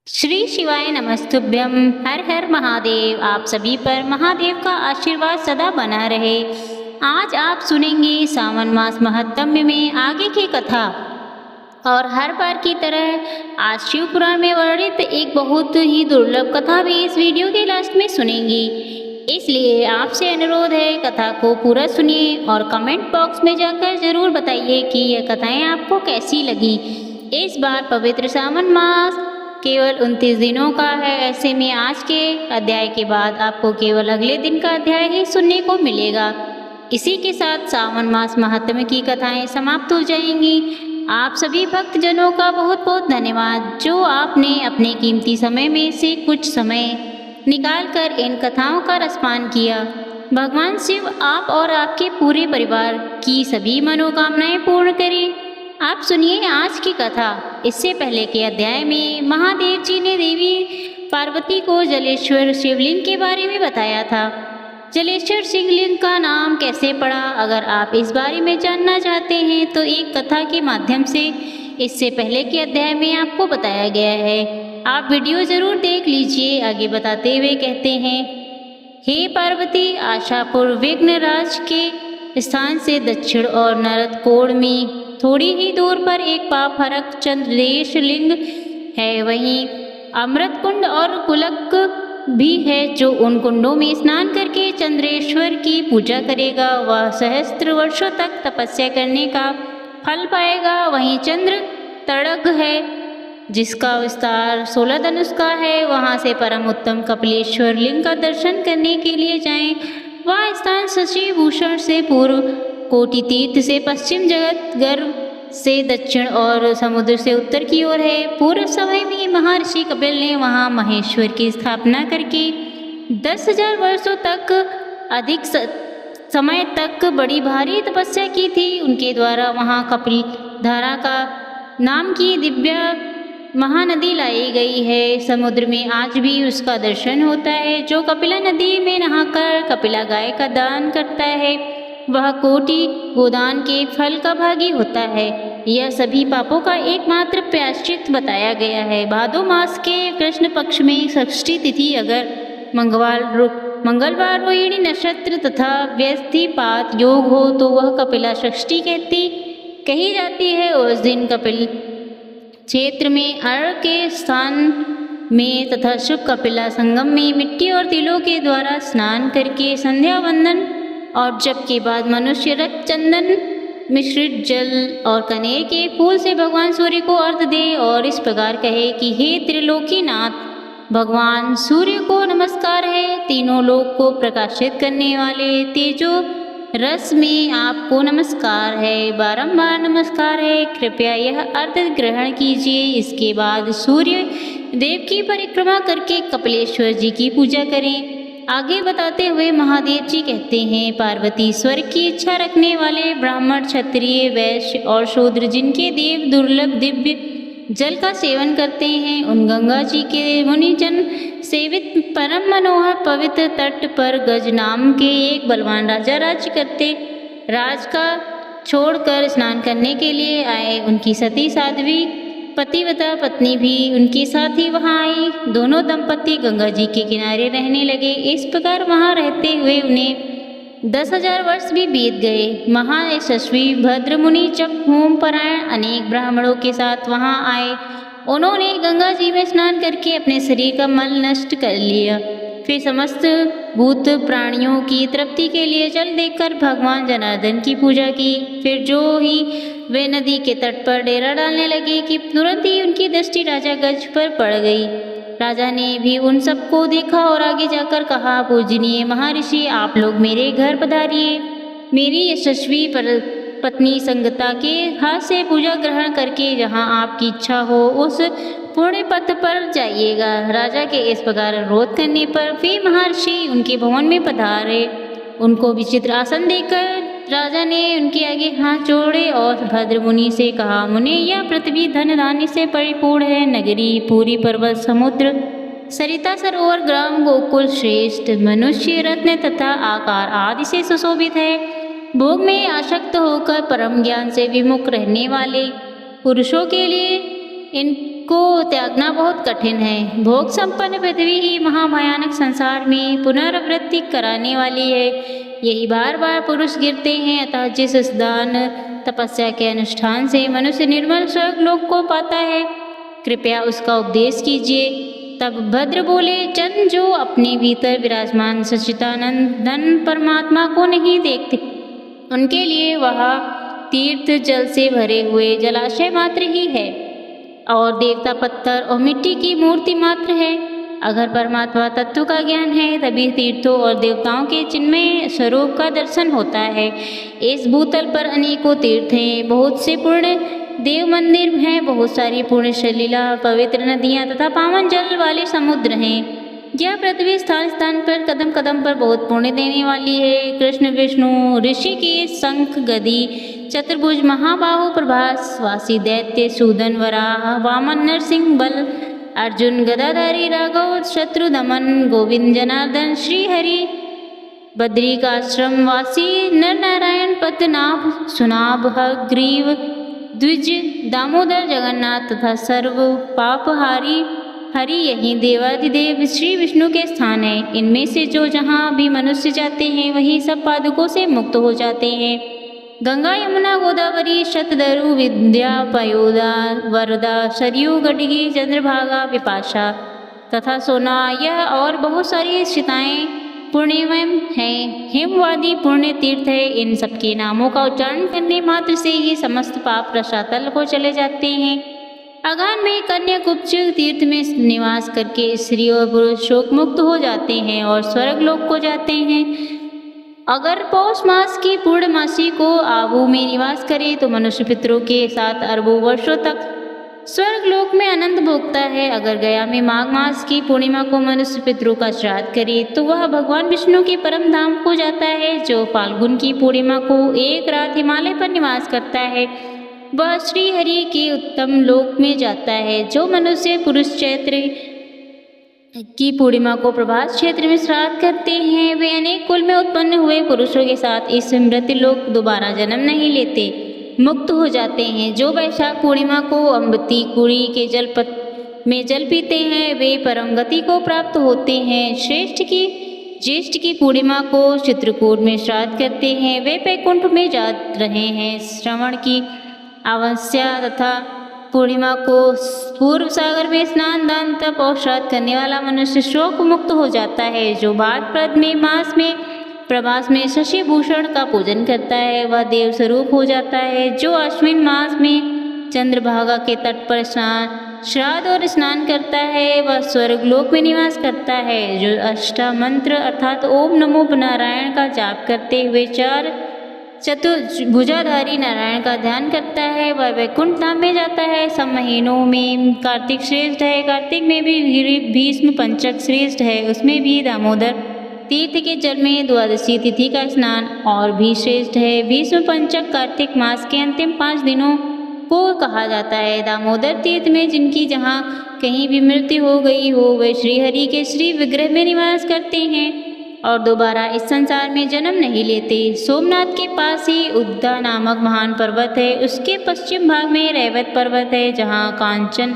श्री शिवाय नमस्तुभ्यम। हर हर महादेव। आप सभी पर महादेव का आशीर्वाद सदा बना रहे। आज आप सुनेंगे सावन मास महात्म्य में आगे की कथा। और हर बार की तरह आज शिव पुराण में वर्णित एक बहुत ही दुर्लभ कथा भी इस वीडियो के लास्ट में सुनेंगी। इसलिए आपसे अनुरोध है, कथा को पूरा सुनिए और कमेंट बॉक्स में जाकर जरूर बताइए कि यह कथाएं आपको कैसी लगी। इस बार पवित्र सावन मास केवल 29 दिनों का है। ऐसे में आज के अध्याय के बाद आपको केवल अगले दिन का अध्याय ही सुनने को मिलेगा। इसी के साथ सावन मास महात्म्य की कथाएं समाप्त हो जाएंगी। आप सभी भक्तजनों का बहुत बहुत धन्यवाद, जो आपने अपने कीमती समय में से कुछ समय निकालकर इन कथाओं का रसपान किया। भगवान शिव आप और आपके पूरे परिवार की सभी मनोकामनाएं पूर्ण करें। आप सुनिए आज की कथा। इससे पहले के अध्याय में महादेव जी ने देवी पार्वती को जलेश्वर शिवलिंग के बारे में बताया था। जलेश्वर शिवलिंग का नाम कैसे पड़ा, अगर आप इस बारे में जानना चाहते हैं तो एक कथा के माध्यम से इससे पहले के अध्याय में आपको बताया गया है। आप वीडियो जरूर देख लीजिए। आगे बताते हुए कहते हैं, हे पार्वती, आशापुर विघ्नराज के स्थान से दक्षिण और नरद कोण में थोड़ी ही दूर पर एक पापहरक चंद्रेश लिंग है। वहीं अमृत कुंड और कुलक भी है। जो उन कुंडों में स्नान करके चंद्रेश्वर की पूजा करेगा वह सहस्त्र वर्षों तक तपस्या करने का फल पाएगा। वहीं चंद्र तड़ग है, जिसका विस्तार 16 धनुष का है। वहाँ से परम उत्तम कपिलेश्वर लिंग का दर्शन करने के लिए जाएं। वह स्थान शशि भूषण से पूर्व, कोटि तीर्थ से पश्चिम, जगत गर्भ से दक्षिण और समुद्र से उत्तर की ओर है। पूर्व समय में महर्षि कपिल ने वहाँ महेश्वर की स्थापना करके 10,000 वर्षों तक अधिक समय तक बड़ी भारी तपस्या की थी। उनके द्वारा वहाँ कपिल धारा का नाम की दिव्य महानदी लाई गई है। समुद्र में आज भी उसका दर्शन होता है। जो कपिला नदी में नहाकर कपिला गाय का दान करता है वह कोटि गोदान के फल का भागी होता है। यह सभी पापों का एकमात्र प्रायश्चित बताया गया है। भादो मास के कृष्ण पक्ष में षष्ठी तिथि अगर मंगलवार रोहिणी नक्षत्र तथा व्यस्तिपात योग हो तो वह कपिला षष्ठी कही जाती है। उस दिन कपिल क्षेत्र में अर्घ के स्थान में तथा शुभ कपिला संगम में मिट्टी और तिलों के द्वारा स्नान करके संध्या वंदन और जप के बाद मनुष्य रक्त, चंदन मिश्रित जल और कनेर के फूल से भगवान सूर्य को अर्घ दे और इस प्रकार कहे कि हे त्रिलोकीनाथ, भगवान सूर्य को नमस्कार है। तीनों लोक को प्रकाशित करने वाले तेजो रस में आपको नमस्कार है, बारंबार नमस्कार है। कृपया यह अर्घ ग्रहण कीजिए। इसके बाद सूर्य देव की परिक्रमा करके कपिलेश्वर जी की पूजा करें। आगे बताते हुए महादेव जी कहते हैं, पार्वती स्वर्ग की इच्छा रखने वाले ब्राह्मण, क्षत्रिय, वैश्य और शूद्र जिनके देव दुर्लभ दिव्य जल का सेवन करते हैं, उन गंगा जी के मुनिजन सेवित परम मनोहर पवित्र तट पर गज नाम के एक बलवान राजा राज्य करते। राज का छोड़कर स्नान करने के लिए आए। उनकी सती साध्वी पतिव्रता पत्नी भी उनके साथ ही वहाँ आई। दोनों दंपति गंगा जी के किनारे रहने लगे। इस प्रकार वहाँ रहते हुए उन्हें 10,000 वर्ष भी बीत गए। महायशस्वी भद्र मुनि जब होम परायण अनेक ब्राह्मणों के साथ वहाँ आए। उन्होंने गंगा जी में स्नान करके अपने शरीर का मल नष्ट कर लिया। फिर समस्त भूत प्राणियों की तृप्ति के लिए जल देकर भगवान जनार्दन की पूजा की। फिर जो ही वे नदी के तट पर डेरा डालने लगे कि तुरंत ही उनकी दृष्टि राजा गज पर पड़ गई। राजा ने भी उन सबको देखा और आगे जाकर कहा, पूजनीय महर्षि, आप लोग मेरे घर पधारिए। मेरी यशस्वी पत्नी संगता के हाथ से पूजा ग्रहण करके जहाँ आपकी इच्छा हो उस पुण्य पथ पर जाइएगा। राजा के इस प्रकार अनुरोध करने पर वे महर्षि उनके भवन में पधारे। उनको विचित्र आसन देकर राजा ने उनके आगे हाथ जोड़े और भद्र मुनि से कहा, मुनि, यह पृथ्वी धन धान्य से परिपूर्ण है। नगरी, पूरी पर्वत, समुद्र, सरिता सरोवर, ग्राम, गोकुल श्रेष्ठ, मनुष्य, रत्न तथा आकार आदि से सुशोभित है। भोग में आसक्त होकर परम ज्ञान से विमुख रहने वाले पुरुषों के लिए इन को त्यागना बहुत कठिन है। भोग संपन्न पृथ्वी ही महाभयानक संसार में पुनरावृत्ति कराने वाली है। यही बार बार पुरुष गिरते हैं। अतः जिस दान तपस्या के अनुष्ठान से मनुष्य निर्मल स्वर्ग लोक को पाता है, कृपया उसका उपदेश कीजिए। तब भद्र बोले, जन जो अपने भीतर विराजमान सच्चिदानंदन परमात्मा को नहीं देखते, उनके लिए वह तीर्थ जल से भरे हुए जलाशय मात्र ही है और देवता पत्थर और मिट्टी की मूर्ति मात्र है। अगर परमात्मा तत्व का ज्ञान है तभी तीर्थों और देवताओं के चिन्मय स्वरूप का दर्शन होता है। इस भूतल पर अनेकों तीर्थ हैं, बहुत से पुण्य देव मंदिर हैं, बहुत सारी पुण्य सलीला पवित्र नदियाँ तथा पावन जल वाले समुद्र हैं। यह पृथ्वी स्थान स्थान पर कदम कदम पर बहुत पुण्य देने वाली है। कृष्ण विष्णु ऋषिकेश शंख गदी चतुर्भुज महाबाहु प्रभास वासी दैत्य सूदन वराह वामन नरसिंह बल अर्जुन गदाधारी राघव शत्रु दमन गोविंद जनार्दन श्री हरि बद्रिकाश्रम वासी नर नारायण पद्मनाभ सुनाभ ग्रीव द्विज दामोदर जगन्नाथ तथा सर्व पापहारी हरि यही देवादिदेव श्री विष्णु के स्थान है। इनमें से जो जहाँ भी मनुष्य जाते हैं वही सब पादुकों से मुक्त हो जाते हैं। गंगा यमुना गोदावरी शतधरु विद्या पयोदा वरदा सरयू गडगी चंद्रभागा विपाशा तथा सोना, यह और बहुत सारी शिताएँ पुण्यमय हैं। हेमवादी पुण्य तीर्थ है। इन सबके नामों का उच्चारण करने मात्र से ही समस्त पाप रसातल को चले जाते हैं। अगान में कन्याकुब्ज तीर्थ में निवास करके स्त्री और पुरुष शोक मुक्त हो जाते हैं और स्वर्ग लोक को जाते हैं। अगर पौष मास की पूर्णमासी को आबू में निवास करे तो मनुष्य पितरों के साथ अरबों वर्षों तक स्वर्ग लोक में आनंद भोगता है। अगर गया में माघ मास की पूर्णिमा को मनुष्य पितरों का श्राद्ध करे तो वह भगवान विष्णु के परम धाम को जाता है। जो फाल्गुन की पूर्णिमा को एक रात हिमालय पर निवास करता है वह श्री हरि के उत्तम लोक में जाता है। जो मनुष्य पुरुष चैत्र की पूर्णिमा को प्रभास क्षेत्र में श्राद्ध करते हैं वे अनेक कुल में उत्पन्न हुए पुरुषों के साथ इस मृत्यु लोक दोबारा जन्म नहीं लेते, मुक्त हो जाते हैं। जो वैशाख पूर्णिमा को अम्बती कुड़ी के जलपथ में जल पीते हैं वे परम गति को प्राप्त होते हैं। ज्येष्ठ की पूर्णिमा को चित्रकूट में श्राद्ध करते हैं वे वैकुंठ में जा रहे हैं। श्रवण की अमावस्या तथा पूर्णिमा को पूर्व सागर में स्नान दान तप और श्राद्ध करने वाला मनुष्य शोक मुक्त हो जाता है। जो भाद्रपद में मास में प्रभास में शशि भूषण का पूजन करता है वह देव स्वरूप हो जाता है। जो अश्विन मास में चंद्रभागा के तट पर श्राद्ध और स्नान करता है वह स्वर्ग लोक में निवास करता है। जो अष्टमंत्र अर्थात ओम नमो नारायण का जाप करते हुए चार चतुर्भुजाधारी नारायण का ध्यान करता है वह वैकुंठ धाम में जाता है। सब महीनों में कार्तिक श्रेष्ठ है। कार्तिक में भी भीष्म पंचक श्रेष्ठ है, उसमें भी दामोदर तीर्थ के जल में द्वादशी तिथि का स्नान और भी श्रेष्ठ है। भीष्म पंचक कार्तिक मास के अंतिम 5 दिनों को कहा जाता है। दामोदर तीर्थ में जिनकी जहाँ कहीं भी मृत्यु हो गई हो वे श्रीहरि के श्री विग्रह में निवास करते हैं और दोबारा इस संसार में जन्म नहीं लेते। सोमनाथ के पास ही उद्दा नामक महान पर्वत है। उसके पश्चिम भाग में रैवत पर्वत है जहाँ कांचन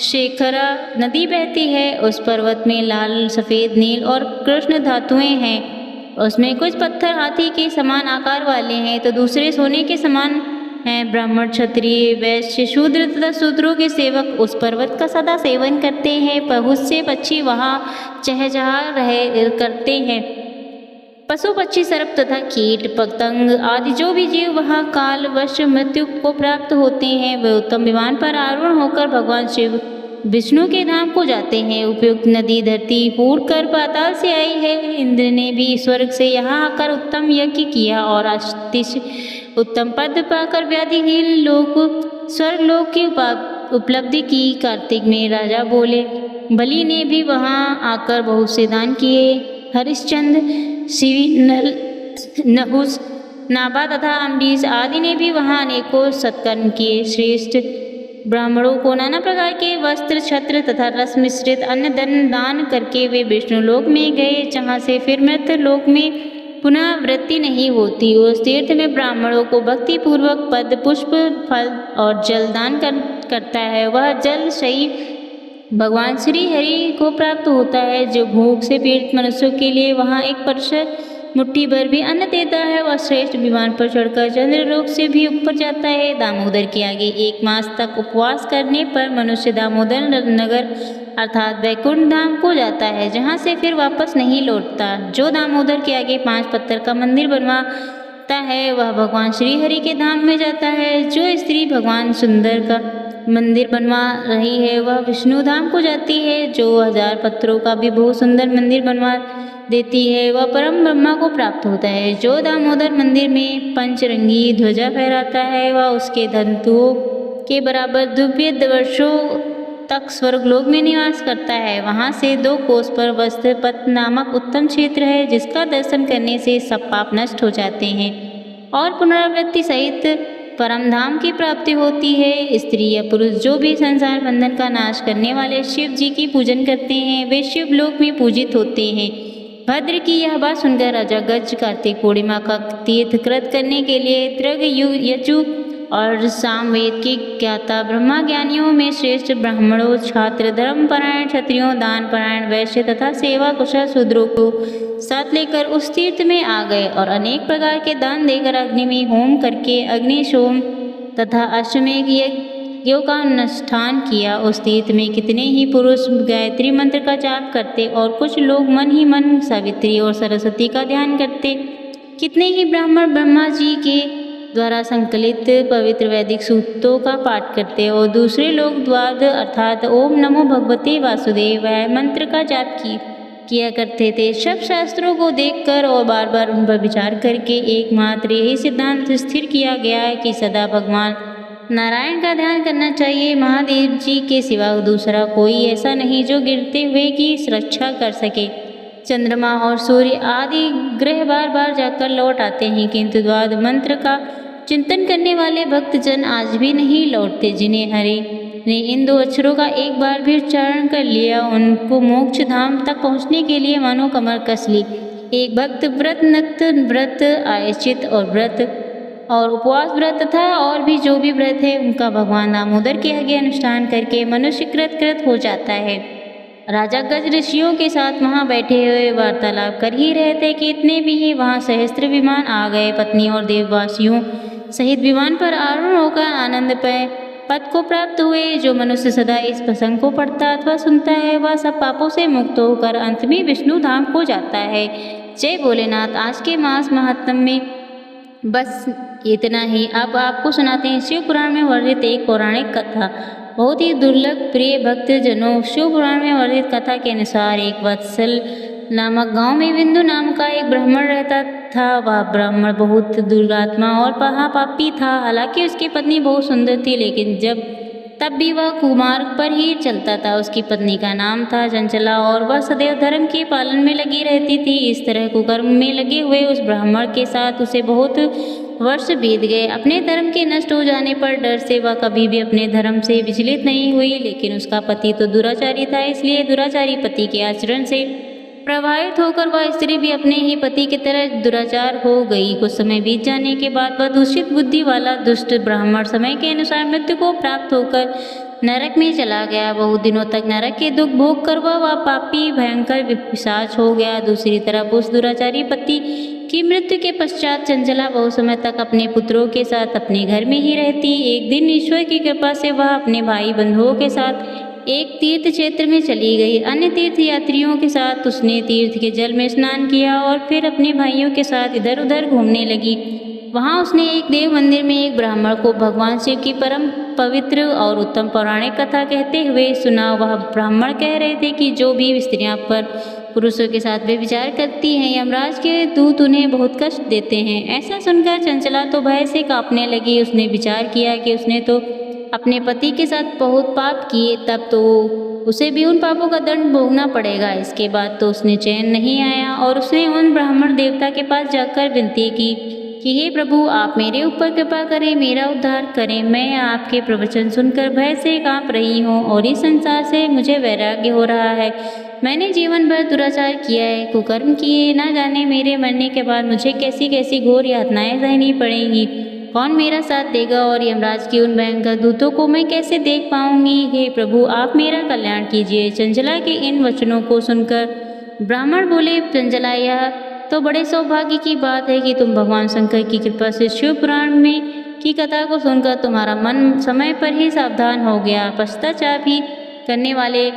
शेखरा नदी बहती है। उस पर्वत में लाल सफ़ेद नील और कृष्ण धातुएं हैं। उसमें कुछ पत्थर हाथी के समान आकार वाले हैं तो दूसरे सोने के समान हैं। ब्राह्मण क्षत्रिय वैश्य शूद्र तथा शूद्रों के सेवक उस पर्वत का सदा सेवन करते हैं। बहुत से पक्षी वहाँ चहचहा रहे करते हैं। पशु पक्षी सर्प तथा कीट पतंग आदि जो भी जीव वहाँ कालवश मृत्यु को प्राप्त होते हैं वे उत्तम विमान पर आरूढ़ होकर भगवान शिव विष्णु के धाम को जाते हैं। उपयुक्त नदी धरती फूट कर पाताल से आई है। इंद्र ने भी स्वर्ग से यहाँ आकर उत्तम यज्ञ किया और अतिशय उत्तम पद पाकर व्याधिहीन लोक स्वर्ग लोक की उपलब्धि की। कार्तिक में राजा बोले बलि ने भी वहाँ आकर बहुत से दान किए। हरिश्चंद्र शिवी नहुस नाभा तथा अम्बरीश आदि ने भी वहाँ अनेकों सत्कर्म किए। श्रेष्ठ ब्राह्मणों को नाना प्रकार के वस्त्र छत्र तथा रस मिश्रित अन्न दान करके वे विष्णु लोक में गए जहाँ से फिर मृत्यु लोक में पुनः वृत्ति नहीं होती। उस तीर्थ में ब्राह्मणों को भक्ति पूर्वक पद पुष्प फल और जल दान करता है वह जल सही भगवान श्री हरि को प्राप्त होता है। जो भूख से पीड़ित मनुष्यों के लिए वहाँ एक परिषद मुट्ठी भर भी अन्न देता है। वह श्रेष्ठ विमान पर चढ़कर चंद्रलोक से भी ऊपर जाता है। दामोदर के आगे 1 मास तक उपवास करने पर मनुष्य दामोदर नगर अर्थात वैकुंठ धाम को जाता है, जहाँ से फिर वापस नहीं लौटता। जो दामोदर के आगे 5 पत्थर का मंदिर बनवाता है वह भगवान श्री हरि के धाम में जाता है। जो स्त्री भगवान सुंदर का मंदिर बनवा रही है वह विष्णु धाम को जाती है। जो 1000 पत्थरों का भी बहुत सुंदर मंदिर बनवा देती है वह परम ब्रह्मा को प्राप्त होता है। जो दामोदर मंदिर में पंचरंगी ध्वजा फहराता है वह उसके धंतुओं के बराबर दिव्य वर्षों तक स्वर्गलोक में निवास करता है। वहाँ से 2 कोस पर वस्त्रपत नामक उत्तम क्षेत्र है, जिसका दर्शन करने से सब पाप नष्ट हो जाते हैं और पुनरावृत्ति सहित परम धाम की प्राप्ति होती है। स्त्री या पुरुष जो भी संसार बंधन का नाश करने वाले शिव जी की पूजन करते हैं वे शिव लोक में पूजित होते हैं। भद्र की यह बात सुनकर राजा गज कार्तिक पूर्णिमा का तीर्थ कृत करने के लिए त्र्यग यजु और सामवेद के ज्ञाता ब्रह्मा ज्ञानियों में श्रेष्ठ ब्राह्मणों, छात्र, धर्मपरायण क्षत्रियों, दानपरायण वैश्य तथा सेवा कुशल शूद्रों को साथ लेकर उस तीर्थ में आ गए और अनेक प्रकार के दान देकर अग्नि में होम करके अग्निशोम तथा अश्वमेघ यज्ञों का अनुष्ठान किया। उस तीर्थ में कितने ही पुरुष गायत्री मंत्र का जाप करते और कुछ लोग मन ही मन सावित्री और सरस्वती का ध्यान करते। कितने ही ब्राह्मण ब्रह्मा जी के द्वारा संकलित पवित्र वैदिक सूक्तों का पाठ करते और दूसरे लोग द्वाद अर्थात ओम नमो भगवते वासुदेवाय मंत्र का जाप किया करते थे। सब शास्त्रों को देखकर और बार बार उन पर विचार करके एकमात्र यही सिद्धांत स्थिर किया गया है कि सदा भगवान नारायण का ध्यान करना चाहिए। महादेव जी के सिवा दूसरा कोई ऐसा नहीं जो गिरते हुए की सुरक्षा कर सके। चंद्रमा और सूर्य आदि ग्रह बार बार जाकर लौट आते हैं, किंतु द्वाद मंत्र का चिंतन करने वाले भक्तजन आज भी नहीं लौटते। जिन्हें हरि ने इन 2 अक्षरों का एक बार भी उच्चारण कर लिया उनको मोक्ष धाम तक पहुँचने के लिए मानो कमर कस ली। एक भक्त व्रत, नक्त व्रत, आयश्चित और व्रत और उपवास व्रत तथा और भी जो भी व्रत है उनका भगवान दामोदर के आगे अनुष्ठान करके मनुष्य कृत हो जाता है। राजा गज ऋषियों के साथ वहाँ बैठे हुए वार्तालाप कर ही रहे थे कि इतने भी ही वहाँ सहस्त्र विमान आ गए। पत्नी और देववासियों सहित विमान पर आरूढ़ होकर आनंद पद को प्राप्त हुए। जो मनुष्य सदा इस प्रसंग को पढ़ता अथवा सुनता है वह सब पापों से मुक्त होकर अंत में विष्णु धाम को जाता है। जय भोलेनाथ। आज के मास महात्म्य में बस इतना ही। अब आपको सुनाते हैं शिव पुराण में वर्णित एक पौराणिक कथा। बहुत ही दुर्लभ प्रिय भक्तजनों, शिव पुराण में वर्णित कथा के अनुसार एक वत्सल नामक गांव में बिंदु नाम का एक ब्राह्मण रहता था। वह ब्राह्मण बहुत दुर्गात्मा और महापापी था। हालांकि उसकी पत्नी बहुत सुंदर थी, लेकिन तब भी वह कुमार्ग पर ही चलता था। उसकी पत्नी का नाम था चंचला और वह सदैव धर्म के पालन में लगी रहती थी। इस तरह कुकर्म में लगे हुए उस ब्राह्मण के साथ उसे बहुत वर्ष बीत गए। अपने धर्म के नष्ट हो जाने पर डर से वह कभी भी अपने धर्म से विचलित नहीं हुई। लेकिन उसका पति तो दुराचारी था, इसलिए दुराचारी पति के आचरण से प्रभावित होकर वह स्त्री भी अपने ही पति की तरह दुराचार हो गई। कुछ समय बीत जाने के बाद वह दूषित बुद्धि वाला दुष्ट ब्राह्मण समय के अनुसार मृत्यु को प्राप्त होकर नरक में चला गया। बहुत दिनों तक नरक के दुख भोग कर वह पापी भयंकर पिशाच हो गया। दूसरी तरफ उस दुराचारी पति की मृत्यु के पश्चात चंचला बहुत समय तक अपने पुत्रों के साथ अपने घर में ही रहती। एक दिन ईश्वर की कृपा से वह अपने भाई बंधुओं के साथ एक तीर्थ क्षेत्र में चली गई। अन्य तीर्थ यात्रियों के साथ उसने तीर्थ के जल में स्नान किया और फिर अपने भाइयों के साथ इधर उधर घूमने लगी। वहाँ उसने एक देव मंदिर में एक ब्राह्मण को भगवान शिव की परम पवित्र और उत्तम पौराणिक कथा कहते हुए सुना। वह ब्राह्मण कह रहे थे कि जो भी स्त्रियां पर पुरुषों के साथ वे विचार करती हैं, यमराज के दूत उन्हें बहुत कष्ट देते हैं। ऐसा सुनकर चंचला तो भय से कांपने लगी। उसने विचार किया कि उसने तो अपने पति के साथ बहुत पाप किए, तब तो उसे भी उन पापों का दंड भोगना पड़ेगा। इसके बाद तो उसने चैन नहीं आया और उसने उन ब्राह्मण देवता के पास जाकर विनती की कि हे प्रभु, आप मेरे ऊपर कृपा करें, मेरा उद्धार करें। मैं आपके प्रवचन सुनकर भय से कांप रही हूँ और इस संसार से मुझे वैराग्य हो रहा है। मैंने जीवन भर दुराचार किया है, कुकर्म किए, ना जाने मेरे मरने के बाद मुझे कैसी कैसी घोर यातनाएं सहनी पड़ेंगी। कौन मेरा साथ देगा और यमराज के उन भयंकर दूतों को मैं कैसे देख पाऊंगी। हे प्रभु, आप मेरा कल्याण कीजिए। चंचला के इन वचनों को सुनकर ब्राह्मण बोले, चंचला, यह तो बड़े सौभाग्य की बात है कि तुम भगवान शंकर की कृपा से शिव पुराण में की कथा को सुनकर तुम्हारा मन समय पर ही सावधान हो गया। पश्चाताप ही करने वाले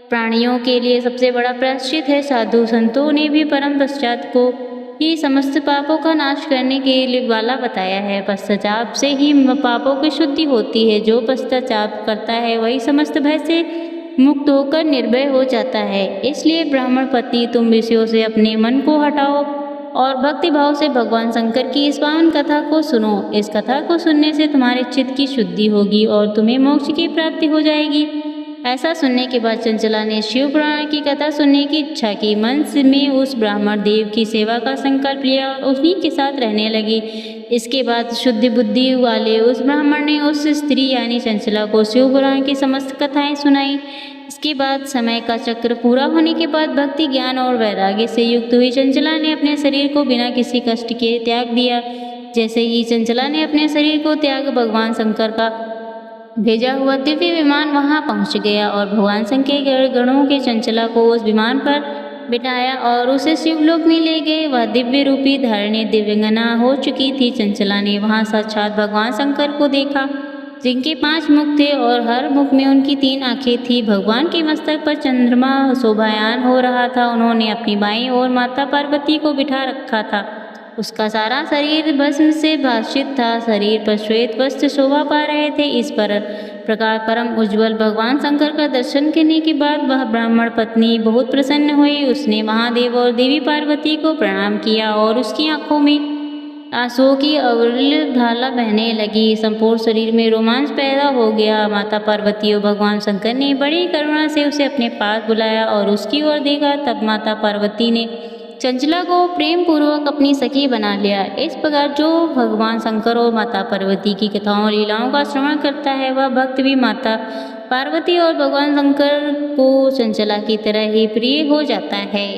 प्राणियों के लिए सबसे बड़ा प्रायश्चित है। साधु संतों ने भी परम पश्चात को ही समस्त पापों का नाश करने के लिए वाला बताया है। पश्चाताप से ही पापों की शुद्धि होती है। जो पश्चाताप करता है वही समस्त भय से मुक्त होकर निर्भय हो जाता है। इसलिए ब्राह्मण पति, तुम विषयों से अपने मन को हटाओ और भक्ति भाव से भगवान शंकर की इस पावन कथा को सुनो। इस कथा को सुनने से तुम्हारे चित्त की शुद्धि होगी और तुम्हें मोक्ष की प्राप्ति हो जाएगी। ऐसा सुनने के बाद चंचला ने शिव पुराण की कथा सुनने की इच्छा की। मन में उस ब्राह्मण देव की सेवा का संकल्प लिया और उन्हीं के साथ रहने लगी। इसके बाद शुद्ध बुद्धि वाले उस ब्राह्मण ने उस स्त्री यानी चंचला को शिव पुराण की समस्त कथाएं सुनाई। इसके बाद समय का चक्र पूरा होने के बाद भक्ति, ज्ञान और वैराग्य से युक्त हुई चंचला ने अपने शरीर को बिना किसी कष्ट के त्याग दिया। जैसे ही चंचला ने अपने शरीर को त्याग, भगवान शंकर का भेजा हुआ दिव्य विमान वहां पहुंच गया और भगवान शंकर के गणों के चंचला को उस विमान पर बिठाया और उसे शिवलोक में ले गए। वह दिव्य रूपी धारणी दिव्यांगना हो चुकी थी। चंचला ने वहां साक्षात भगवान शंकर को देखा, जिनके 5 मुख थे और हर मुख में उनकी 3 आंखें थी। भगवान के मस्तक पर चंद्रमा शोभायान हो रहा था। उन्होंने अपनी बाईं ओर माता पार्वती को बिठा रखा था। उसका सारा शरीर भस्म से भाषित था। शरीर पर श्वेत वस्त्र शोभा पा रहे थे। इस प्रकार परम उज्ज्वल भगवान शंकर का दर्शन करने के बाद वह ब्राह्मण पत्नी बहुत प्रसन्न हुई। उसने महादेव और देवी पार्वती को प्रणाम किया और उसकी आंखों में आंसुओं की अविरल धारा बहने लगी। संपूर्ण शरीर में रोमांच पैदा हो गया। माता पार्वती और भगवान शंकर ने बड़ी करुणा से उसे अपने पास बुलाया और उसकी ओर देखा। तब माता पार्वती ने चंचला को प्रेम पूर्वक अपनी सखी बना लिया। इस प्रकार जो भगवान शंकर और माता पार्वती की कथाओं लीलाओं का श्रवण करता है, वह भक्त भी माता पार्वती और भगवान शंकर को चंचला की तरह ही प्रिय हो जाता है।